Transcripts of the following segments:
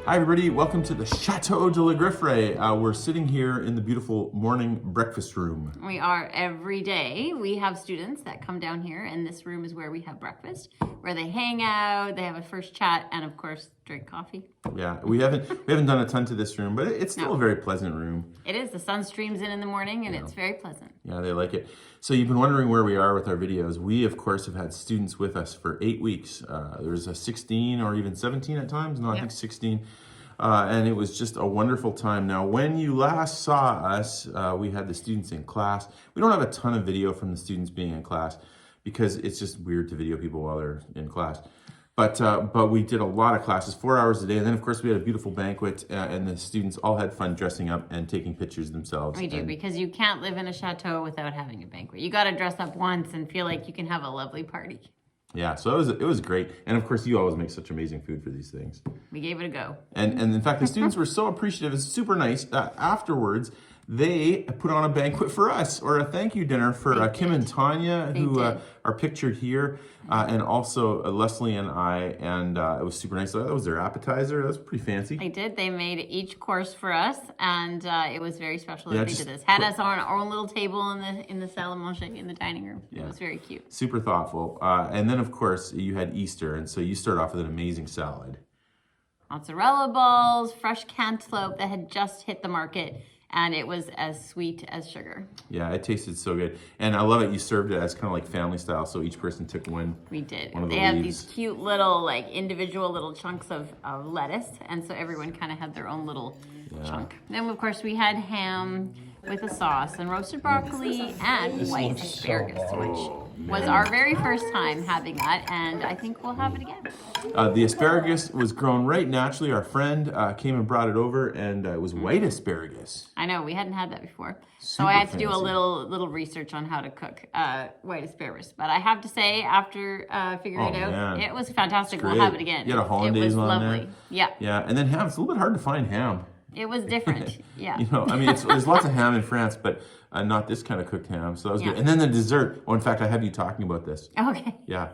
Hi everybody, welcome to the Chateau de la Grifferaie. We're sitting here in the beautiful morning breakfast room. We are every day. We have students that come down here, and this room is where we have breakfast, where they hang out, they have a first chat, and of course, drink coffee. Yeah, we haven't done a ton to this room, but it's still a very pleasant room. It is. The sun streams in the morning, and it's very pleasant. Yeah, they like it. So you've been wondering where we are with our videos. We, of course, have had students with us for 8 weeks. There was a 16 or even 17 at times. No, I think 16. And it was just a wonderful time. Now, when you last saw us, we had the students in class. We don't have a ton of video from the students being in class because it's just weird to video people while they're in class. But we did a lot of classes, 4 hours a day. And then, of course, we had a beautiful banquet, and the students all had fun dressing up and taking pictures themselves. We do, because you can't live in a chateau without having a banquet. You got to dress up once and feel like you can have a lovely party. Yeah, so it was great. And of course, you always make such amazing food for these things. We gave it a go. And in fact, the students were so appreciative. It's super nice. Afterwards, they put on a banquet for us, or a thank you dinner for Kim and Tanya, who are pictured here, and also Leslie and I, and it was super nice. So that was their appetizer. That was pretty fancy. They did. They made each course for us, and it was very special that they did this. Had us on our own little table in the salle à manger, in the dining room. Yeah. It was very cute. Super thoughtful. And then, of course, you had Easter, and so you started off with an amazing salad. Mozzarella balls, fresh cantaloupe that had just hit the market. And it was as sweet as sugar. Yeah, it tasted so good. And I love it. You served it as kind of like family style, so each person took one. We did. One of they the had leaves. these cute little, like, individual little chunks of lettuce. And so everyone kind of had their own little chunk. Then, of course, we had ham with a sauce and roasted broccoli and white asparagus, which was our very first time having that. And I think we'll have it again. The asparagus was grown right naturally. Our friend came and brought it over, and it was white asparagus. I know, we hadn't had that before. Super so I had to do a fancy. little research on how to cook white asparagus. But I have to say, after figuring it out, it was fantastic. We'll have it again. You had a hollandaise on lovely. There. Yeah. Yeah, and then ham. It's a little bit hard to find ham. It was different. Yeah. You know, I mean, there's lots of ham in France, but not this kind of cooked ham. So that was good. And then the dessert. Oh, in fact, I have you talking about this. Okay. Yeah.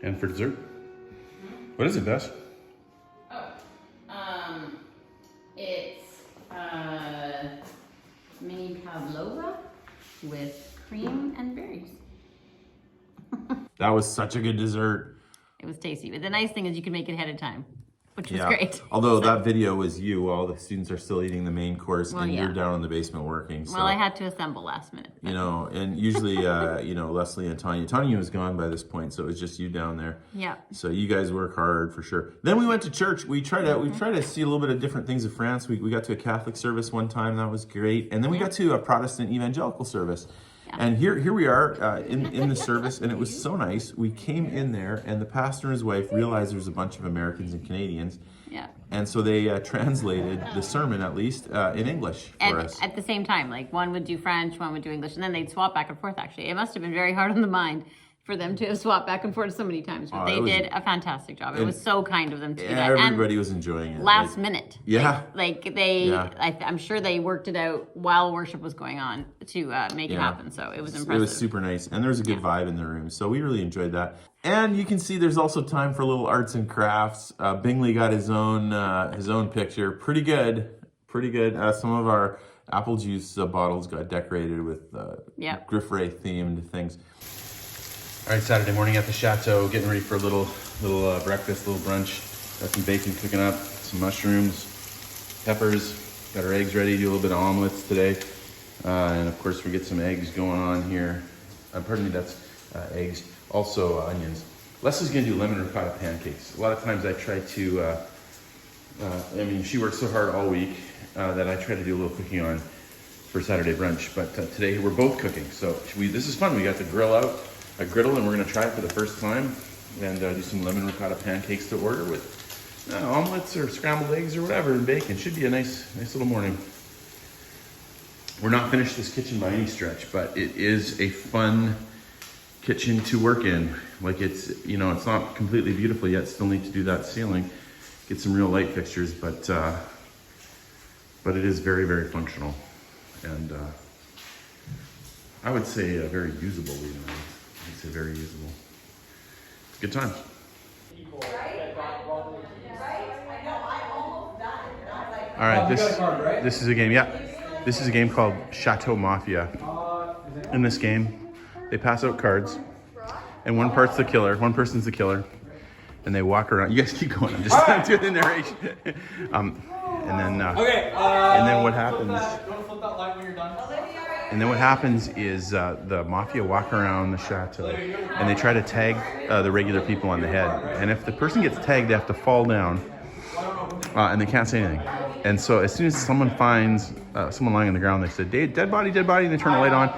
And for dessert? What is it, Bess? It's mini pavlova with cream and berries. That was such a good dessert. It was tasty. But the nice thing is you can make it ahead of time, which was great. Although that video was you while the students are still eating the main course, and you're down in the basement working. So, well, I had to assemble last minute. You know, and usually, you know, Leslie and Tanya. Tanya was gone by this point, so it was just you down there. Yeah. So you guys work hard for sure. Then we went to church. We tried to see a little bit of different things of France. We got to a Catholic service one time. That was great. And then we got to a Protestant evangelical service. And here we are in the service, and it was so nice. We came in there, and the pastor and his wife realized there was a bunch of Americans and Canadians. Yeah. And so they translated the sermon, at least, in English for us. At the same time, like one would do French, one would do English, and then they'd swap back and forth, actually. It must have been very hard on the mind for them to have swapped back and forth so many times. But they did a fantastic job. It was so kind of them to do that. Everybody was enjoying it. Last minute. Yeah. I'm sure they worked it out while worship was going on to make it happen. So it was impressive. It was super nice. And there was a good vibe in the room. So we really enjoyed that. And you can see there's also time for little arts and crafts. Bingley got his own picture. Pretty good. Pretty good. Some of our apple juice bottles got decorated with Grifferaie themed things. All right, Saturday morning at the Chateau, getting ready for a little breakfast, little brunch. Got some bacon cooking up, some mushrooms, peppers. Got our eggs ready. Do a little bit of omelets today, and of course we get some eggs going on here. Pardon me, that's eggs. Also onions. Leslie's gonna do lemon ricotta pancakes. A lot of times I try to. I mean, she works so hard all week that I try to do a little cooking on for Saturday brunch. But today we're both cooking, so this is fun. We got the grill out. A griddle, and we're going to try it for the first time and do some lemon ricotta pancakes to order with omelets or scrambled eggs or whatever, and bacon. Should be a nice little morning. We're not finished this kitchen by any stretch, but it is a fun kitchen to work in. Like it's, you know, it's not completely beautiful yet. Still need to do that ceiling, get some real light fixtures, but it is very, very functional, and I would say very usable even. I'd say very usable. Good times. Right? I know, I almost All right, You got a card, right? this is a game. Yeah, this is a game called Chateau Mafia. In this game, they pass out cards, and one person's the killer, and they walk around. You guys keep going. I'm just doing the narration. And then what happens? Don't flip that line when you're done. And then what happens is the mafia walk around the chateau, and they try to tag the regular people on the head. And if the person gets tagged, they have to fall down, and they can't say anything. And so as soon as someone finds someone lying on the ground, they say, dead body, and they turn the light on.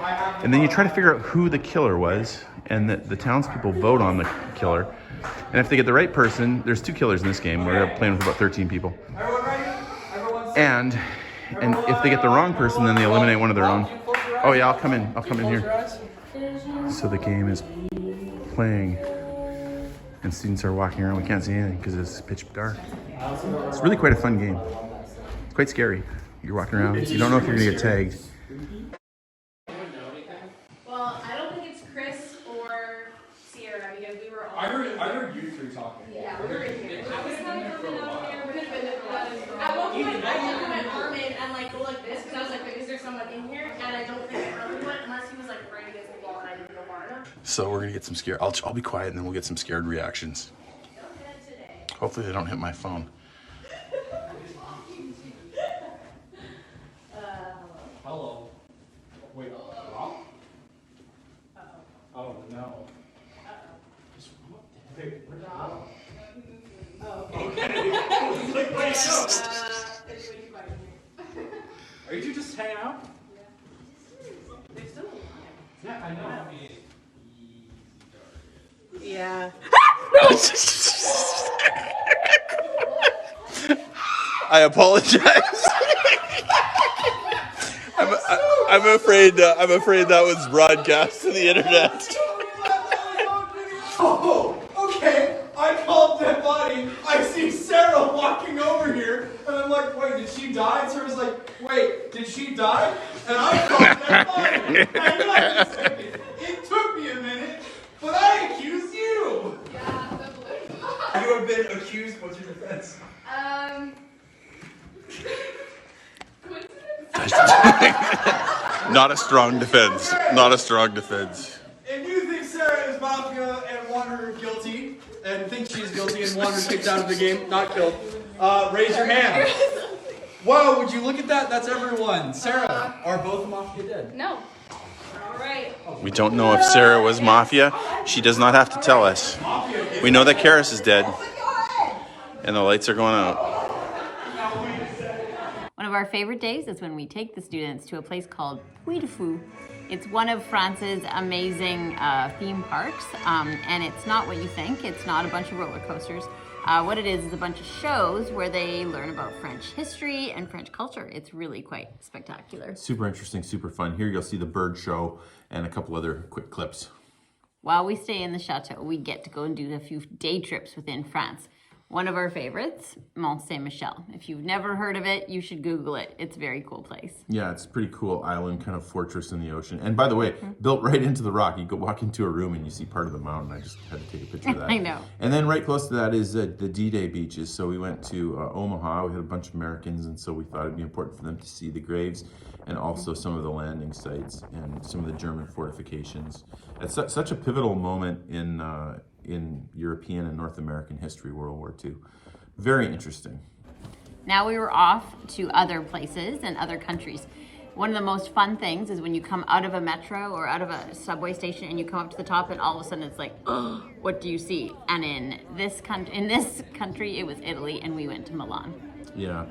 And then you try to figure out who the killer was, and the townspeople vote on the killer. And if they get the right person, there's 2 killers in this game. We're playing with about 13 people. And if they get the wrong person, then they eliminate one of their own. Oh yeah, I'll come in here. So the game is playing, and students are walking around. We can't see anything because it's pitch dark. It's really quite a fun game. It's quite scary. You're walking around. You don't know if you're gonna get tagged. Well, I don't think it's Chris or Sierra because we were all. I heard you 3 talking. Yeah, we were in here. I was kind of coming out here because at one point I did put my arm in and like go like this because I was like, is there someone in here? And I don't think I really went unless he was like right against the wall and I didn't go far enough. So we're gonna get some scared. I'll be quiet, and then we'll get some scared reactions. Hopefully they don't hit my phone. Hello. Wait. Hello? Oh no. Are you two just hanging out? They're still alive. Yeah, I know. Yeah. I apologize. I'm afraid that was broadcast to the internet. Oh, okay. I called dead body. I see Sarah walking over here, and I'm like, wait, did she die? And Sarah's like, wait, did she die? And I called dead body. Hang on a second. It took me a minute, but I accused you. Yeah, the blue. You have been accused. What's your defense? Not a strong defense. Not a strong defense. If you think Sarah is mafia and want her guilty, and think she's guilty and want her kicked out of the game, not killed, raise your hand. Wow, would you look at that? That's everyone. Sarah, are both mafia dead? No. All right. We don't know if Sarah was mafia. She does not have to tell us. We know that Karis is dead, and the lights are going out. One of our favorite days is when we take the students to a place called Puy de Fou. It's one of France's amazing theme parks, and it's not what you think. It's not a bunch of roller coasters. What it is a bunch of shows where they learn about French history and French culture. It's really quite spectacular. Super interesting, super fun. Here you'll see the bird show and a couple other quick clips. While we stay in the chateau, we get to go and do a few day trips within France. One of our favorites, Mont Saint-Michel. If you've never heard of it, you should Google it. It's a very cool place. Yeah, it's a pretty cool island, kind of fortress in the ocean. And by the way, built right into the rock. You go walk into a room and you see part of the mountain. I just had to take a picture of that. I know. And then right close to that is the D-Day beaches. So we went to Omaha. We had a bunch of Americans, and so we thought it'd be important for them to see the graves and also some of the landing sites and some of the German fortifications. It's such a pivotal moment in European and North American history, World War II. Very interesting. Now we were off to other places and other countries. One of the most fun things is when you come out of a metro or out of a subway station and you come up to the top and all of a sudden it's like, oh, what do you see? And in this country, it was Italy, and we went to Milan. Yeah.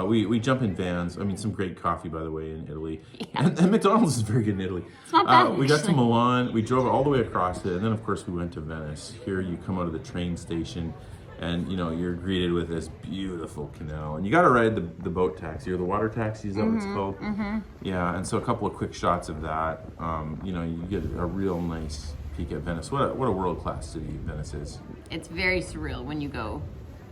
We jump in vans. I mean, some great coffee, by the way, in Italy. Yeah. And McDonald's is very good in Italy. It's not bad, we got to Milan. We drove all the way across it. And then, of course, we went to Venice. Here you come out of the train station and, you know, you're greeted with this beautiful canal. And you got to ride the boat taxi or the water taxi, is that what it's called? Mm-hmm. Yeah, and so a couple of quick shots of that. You know, you get a real nice peek at Venice. What a world-class city Venice is. It's very surreal when you go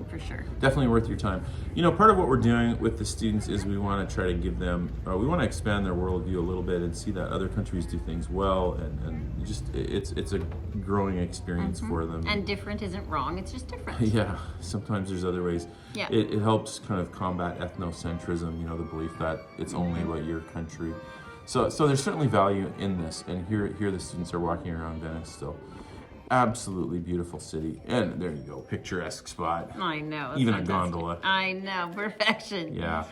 for sure. Definitely worth your time. You know, part of what we're doing with the students is we want to try to give them, we want to expand their worldview a little bit and see that other countries do things well, and just it's a growing experience for them. And different isn't wrong, it's just different. Yeah, sometimes there's other ways. Yeah. It helps kind of combat ethnocentrism, you know, the belief that it's only about your country. So there's certainly value in this, and here the students are walking around Venice still. Absolutely beautiful city, and there you go, picturesque spot. I know. It's Even fantastic. a gondola. I know, perfection. Yeah,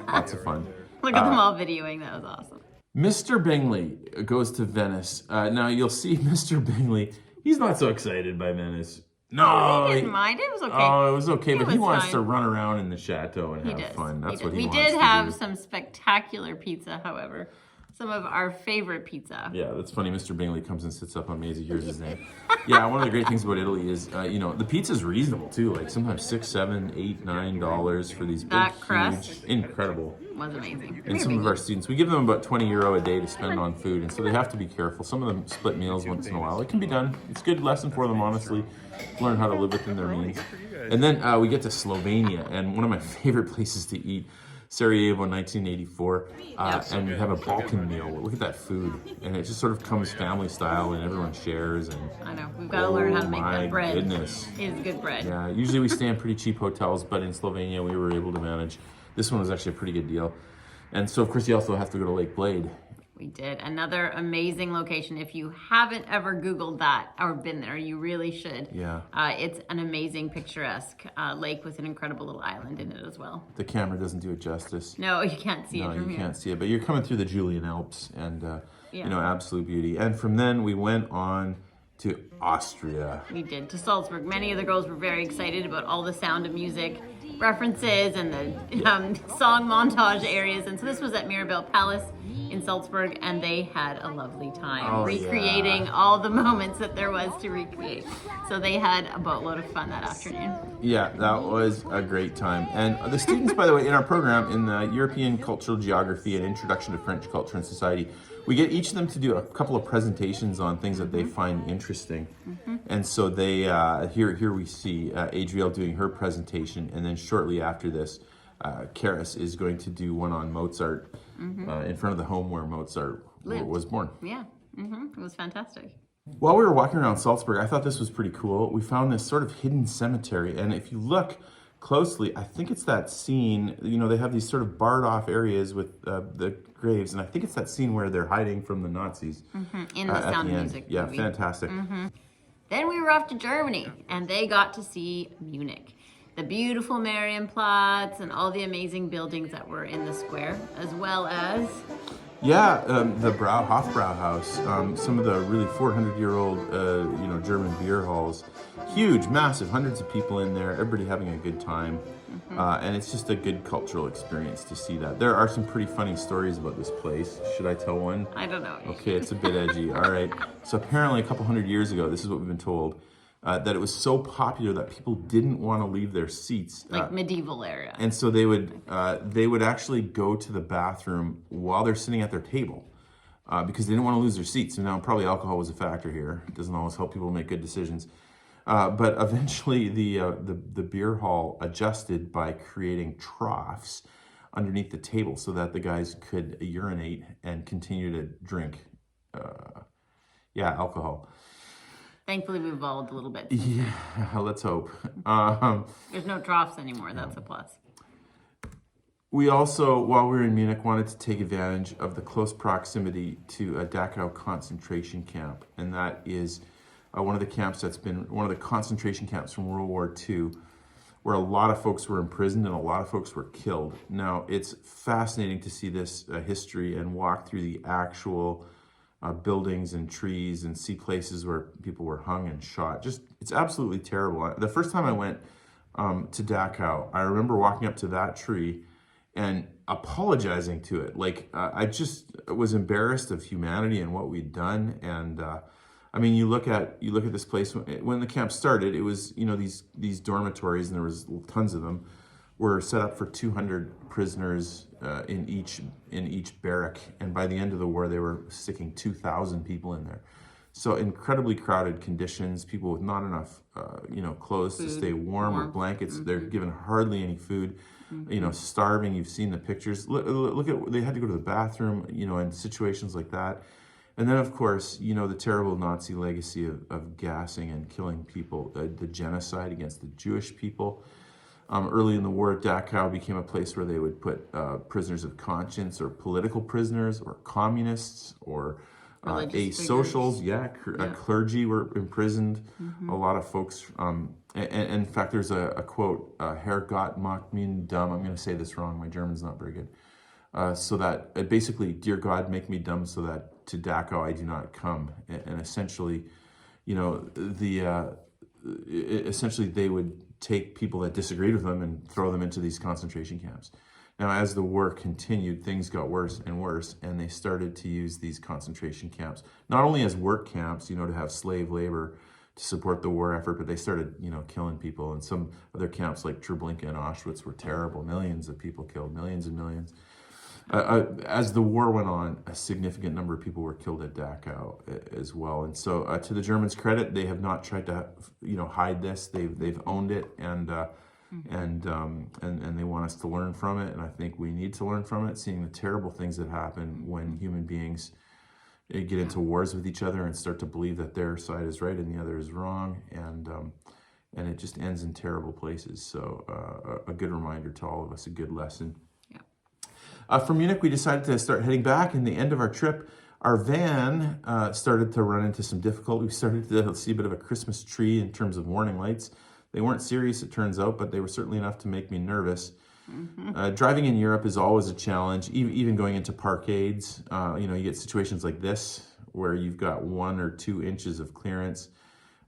lots of fun. Look at them all videoing, that was awesome. Mr. Bingley goes to Venice. Now you'll see Mr. Bingley, he's not so excited by Venice. No, He didn't mind, it was okay. Oh, it was okay, but he was wants fine. to run around in the chateau and He have does. fun. That's what he We wants did to have do. some spectacular pizza, however. Some of our favorite pizza. Yeah, that's funny. Mr. Bingley comes and sits up on Maisie. Here's his name. Yeah, one of the great things about Italy is, you know, the pizza's reasonable too. Like sometimes $6, $7, $8, $9 for these big, That crust huge, incredible. was amazing. And some of our students, we give them about €20 a day to spend on food, and so they have to be careful. Some of them split meals once in a while. It can be done. It's a good lesson for them, honestly. Learn how to live within their means. And then we get to Slovenia, and one of my favorite places to eat. Sarajevo, 1984, and we have a Balkan meal. Look at that food, and it just sort of comes family style, and everyone shares. And I know, we've got to learn how to make my that bread. goodness. It's good bread. Yeah, usually we stay in pretty cheap hotels, but in Slovenia we were able to manage. This one was actually a pretty good deal. And so, of course, you also have to go to Lake Blade. We did. Another amazing location. If you haven't ever Googled that or been there, you really should. Yeah. It's an amazing, picturesque lake with an incredible little island in it as well. The camera doesn't do it justice. No, you can't see it No, from you here. can't see it, but you're coming through the Julian Alps, and Yeah. you know, absolute beauty. And from then we went on to Austria. We did, to Salzburg. Many of the girls were very excited about all the Sound of Music references and the song montage areas. And so this was at Mirabell Palace in Salzburg, and they had a lovely time recreating all the moments that there was to recreate. So they had a boatload of fun that afternoon. Yeah, that was a great time. And the students, by the way, in our program, in the European Cultural Geography and Introduction to French Culture and Society, we get each of them to do a couple of presentations on things that they find interesting. And so they, here we see Adrielle doing her presentation, and then shortly after this, Karis is going to do one on Mozart in front of the home where Mozart was born. Yeah, it was fantastic. While we were walking around Salzburg, I thought this was pretty cool. We found this sort of hidden cemetery, and if you look closely, I think it's that scene, you know, they have these sort of barred off areas with the graves, and I think it's that scene where they're hiding from the Nazis. In the at Sound the of end. Music Yeah, movie. fantastic. Then we were off to Germany, and they got to see Munich. The beautiful Marienplatz and all the amazing buildings that were in the square, as well as... Yeah, the Hofbrauhaus, some of the really 400-year-old, you know, German beer halls. Huge, massive, hundreds of people in there, everybody having a good time. And it's just a good cultural experience to see that. There are some pretty funny stories about this place. Should I tell one? I don't know. Okay, it's a bit edgy. All right. So apparently a couple hundred years ago, this is what we've been told, that it was so popular that people didn't want to leave their seats. Like medieval era. And so they would actually go to the bathroom while they're sitting at their table because they didn't want to lose their seats. And now probably alcohol was a factor here. It doesn't always help people make good decisions. But eventually the beer hall adjusted by creating troughs underneath the table so that the guys could urinate and continue to drink alcohol. Thankfully, we evolved a little bit. Yeah, let's hope. There's no troughs anymore. That's a plus. We also, while we were in Munich, wanted to take advantage of the close proximity to a Dachau concentration camp. And that is one of the camps that's been one of the concentration camps from World War II, where a lot of folks were imprisoned and a lot of folks were killed. Now, it's fascinating to see this history and walk through the actual buildings and trees and see places where people were hung and shot. Just, it's absolutely terrible. The first time I went to Dachau, I remember walking up to that tree and apologizing to it. Like, I just was embarrassed of humanity and what we'd done. And I mean, you look at this place, when the camp started, it was, you know, these dormitories, and there was tons of them, were set up for 200 prisoners in each barrack, and by the end of the war, they were sticking 2,000 people in there. So incredibly crowded conditions, people with not enough, clothes to stay warm or blankets. They're given hardly any food, starving. You've seen the pictures. Look at, they had to go to the bathroom, in situations like that. And then, of course, the terrible Nazi legacy of gassing and killing people, the genocide against the Jewish people. Early in the war, Dachau became a place where they would put prisoners of conscience or political prisoners or communists or asocials. Clergy were imprisoned. A lot of folks, and in fact, there's a quote, Herrgott macht mich dumm. I'm going to say this wrong. My German's not very good. So that basically, dear God, make me dumb so that to Dachau I do not come. And essentially, essentially they would take people that disagreed with them and throw them into these concentration camps. Now, as the war continued, things got worse and worse, and they started to use these concentration camps, not only as work camps, to have slave labor to support the war effort, but they started, killing people. And some other camps like Treblinka and Auschwitz were terrible. Millions of people killed, millions and millions. As the war went on, a significant number of people were killed at Dachau as well. And so, to the Germans' credit, they have not tried to, hide this. They've owned it, and they want us to learn from it. And I think we need to learn from it, seeing the terrible things that happen when human beings get into wars with each other and start to believe that their side is right and the other is wrong, and it just ends in terrible places. So, a good reminder to all of us, a good lesson. From Munich, we decided to start heading back, and the end of our trip, our van started to run into some difficulty. We started to see a bit of a Christmas tree in terms of warning lights. They weren't serious, it turns out, but they were certainly enough to make me nervous. Driving in Europe is always a challenge, even going into parkades. You get situations like this where you've got 1 or 2 inches of clearance.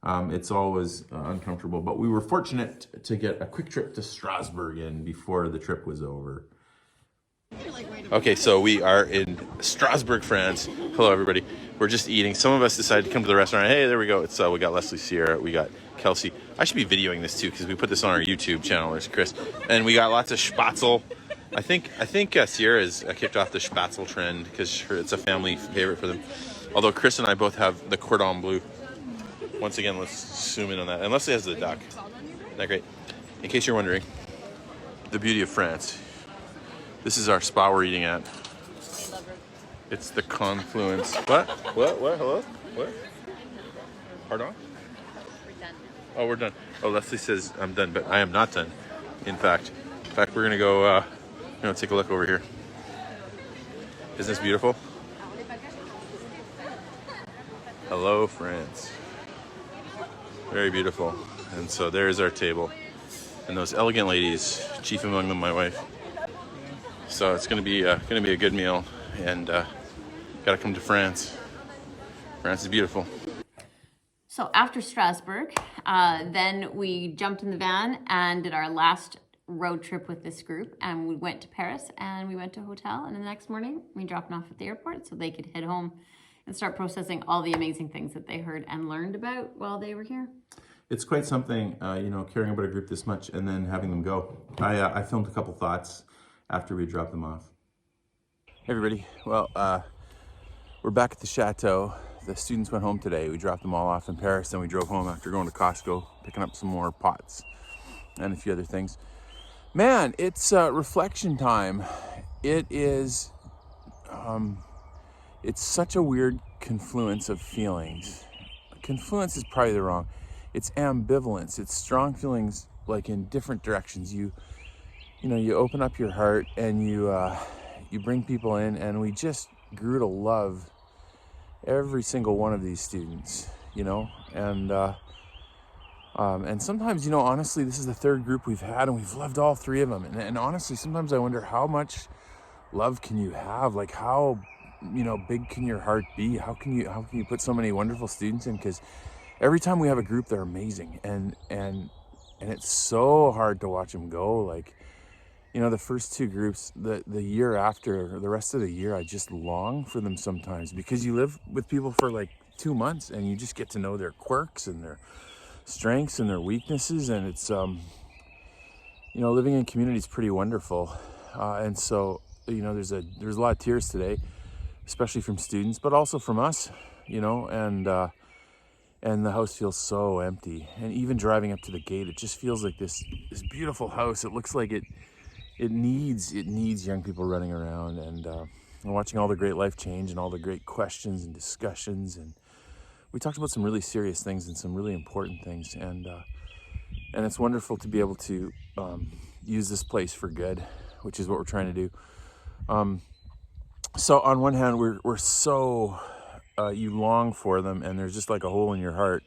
It's always uncomfortable, but we were fortunate to get a quick trip to Strasbourg in before the trip was over. Okay, so we are in Strasbourg, France. Hello, everybody. We're just eating. Some of us decided to come to the restaurant. Hey, there we go. It's we got Leslie, Sierra, we got Kelsey. I should be videoing this too because we put this on our YouTube channel. There's Chris, and we got lots of spatzel. I think Sierra has kicked off the spatzel trend because it's a family favorite for them. Although Chris and I both have the cordon bleu. Once again, let's zoom in on that. And Leslie has the duck. Isn't that great? In case you're wondering, the beauty of France. This is our spa we're eating at. It's the Confluence. What? Hello? What? Pardon? We're done. Oh, we're done. Oh, Leslie says I'm done, but I am not done. In fact, we're gonna go, take a look over here. Isn't this beautiful? Hello, France. Very beautiful. And so there's our table. And those elegant ladies, chief among them my wife. So it's gonna be a good meal, and gotta come to France. France is beautiful. So after Strasbourg, then we jumped in the van and did our last road trip with this group, and we went to Paris and we went to a hotel, and the next morning we dropped them off at the airport so they could head home and start processing all the amazing things that they heard and learned about while they were here. It's quite something, caring about a group this much and then having them go. I filmed a couple thoughts after we dropped them off. Hey everybody, well, we're back at the Chateau. The students went home today. We dropped them all off in Paris, then we drove home after going to Costco, picking up some more pots and a few other things. Man, it's reflection time. It is, it's such a weird confluence of feelings. Confluence is probably the wrong. It's ambivalence. It's strong feelings like in different directions. You open up your heart and you bring people in, and we just grew to love every single one of these students, and sometimes, honestly, this is the third group we've had, and we've loved all 3 of them. And honestly, sometimes I wonder how much love can you have? Like how, big can your heart be? How can you put so many wonderful students in? Because every time we have a group, they're amazing, and it's so hard to watch them go. Like, the first 2 groups, the year after, the rest of the year, I just long for them sometimes, because you live with people for like 2 months and you just get to know their quirks and their strengths and their weaknesses, and it's living in community is pretty wonderful. And so there's a lot of tears today, especially from students, but also from us, and and the house feels so empty. And even driving up to the gate, it just feels like this beautiful house. It looks like it needs young people running around, and watching all the great life change and all the great questions and discussions. And we talked about some really serious things and some really important things, and it's wonderful to be able to use this place for good, which is what we're trying to do. So on one hand, we're so you long for them, and there's just like a hole in your heart.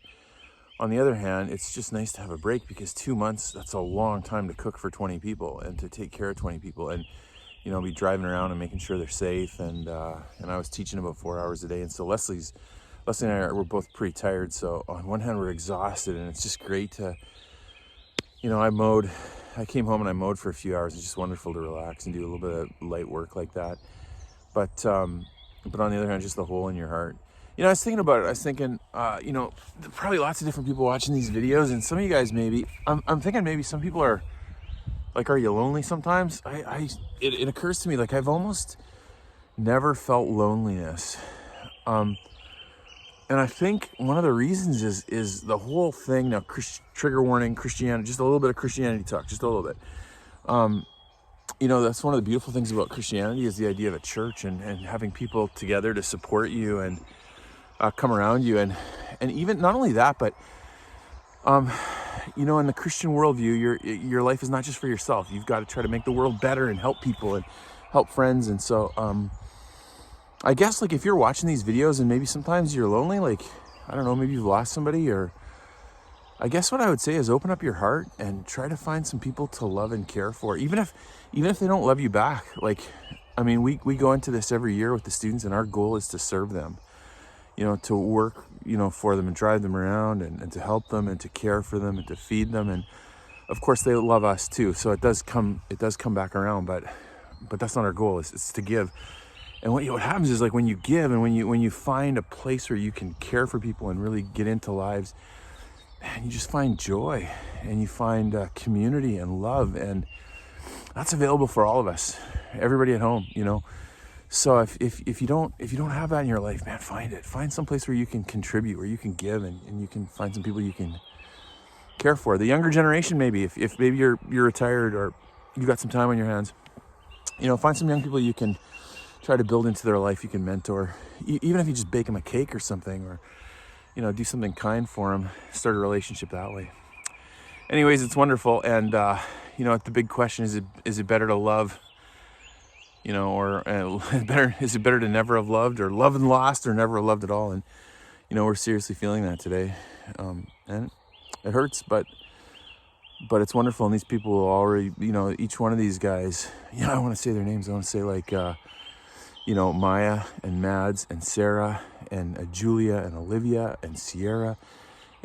On the other hand, it's just nice to have a break, because 2 months, that's a long time to cook for 20 people and to take care of 20 people, and you know, be driving around and making sure they're safe. And I was teaching about 4 hours a day, and so Leslie and I we're both pretty tired. So on one hand, we're exhausted, and it's just great to, you know, I came home and I mowed for a few hours. It's just wonderful to relax and do a little bit of light work like that. But on the other hand, just the hole in your heart. You know, I was thinking about it. I was thinking, you know, there are probably lots of different people watching these videos, and some of you guys maybe, I'm thinking maybe some people are like, are you lonely sometimes? It occurs to me, like, I've almost never felt loneliness. And I think one of the reasons is the whole thing. Now, trigger warning, Christianity, just a little bit of Christianity talk, just a little bit. You know, that's one of the beautiful things about Christianity, is the idea of a church and having people together to support you and come around you. And even not only that, but, you know, in the Christian worldview, your life is not just for yourself. You've got to try to make the world better and help people and help friends. And so, I guess, like, if you're watching these videos and maybe sometimes you're lonely, like, I don't know, maybe you've lost somebody, or I guess what I would say is open up your heart and try to find some people to love and care for, even if they don't love you back. Like, I mean, we go into this every year with the students, and our goal is to serve them, you know, to work, you know, for them and drive them around and to help them and to care for them and to feed them. And of course they love us too. So it does come back around, but that's not our goal. It's to give. And what happens is, like, when you give and when you find a place where you can care for people and really get into lives, man, you just find joy, and you find community and love, and that's available for all of us, everybody at home, you know. So if you don't have that in your life, man, find some place where you can contribute, where you can give, and you can find some people you can care for. The younger generation, maybe, if maybe you're retired or you've got some time on your hands, you know, find some young people you can try to build into their life, you can mentor, even if you just bake them a cake or something, or, you know, do something kind for them, start a relationship that way. Anyways, it's wonderful. And, you know, the big question is it better to love, you know, or is it better to never have loved, or love and lost, or never have loved at all? And, you know, we're seriously feeling that today. And it hurts, but it's wonderful. And these people will already, you know, each one of these guys, you know, I want to say their names. I want to say, like, you know, Maya and Mads and Sarah and Julia and Olivia and Sierra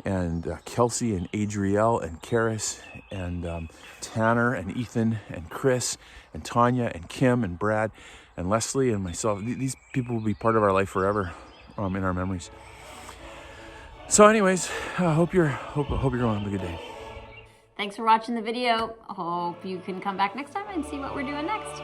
and Kelsey and Adrielle and Karis and Tanner and Ethan and Chris and Tanya and Kim and Brad and Leslie and myself. These people will be part of our life forever, in our memories. So anyways, I hope you're going to have a good day. Thanks for watching the video. Hope you can come back next time and see what we're doing next.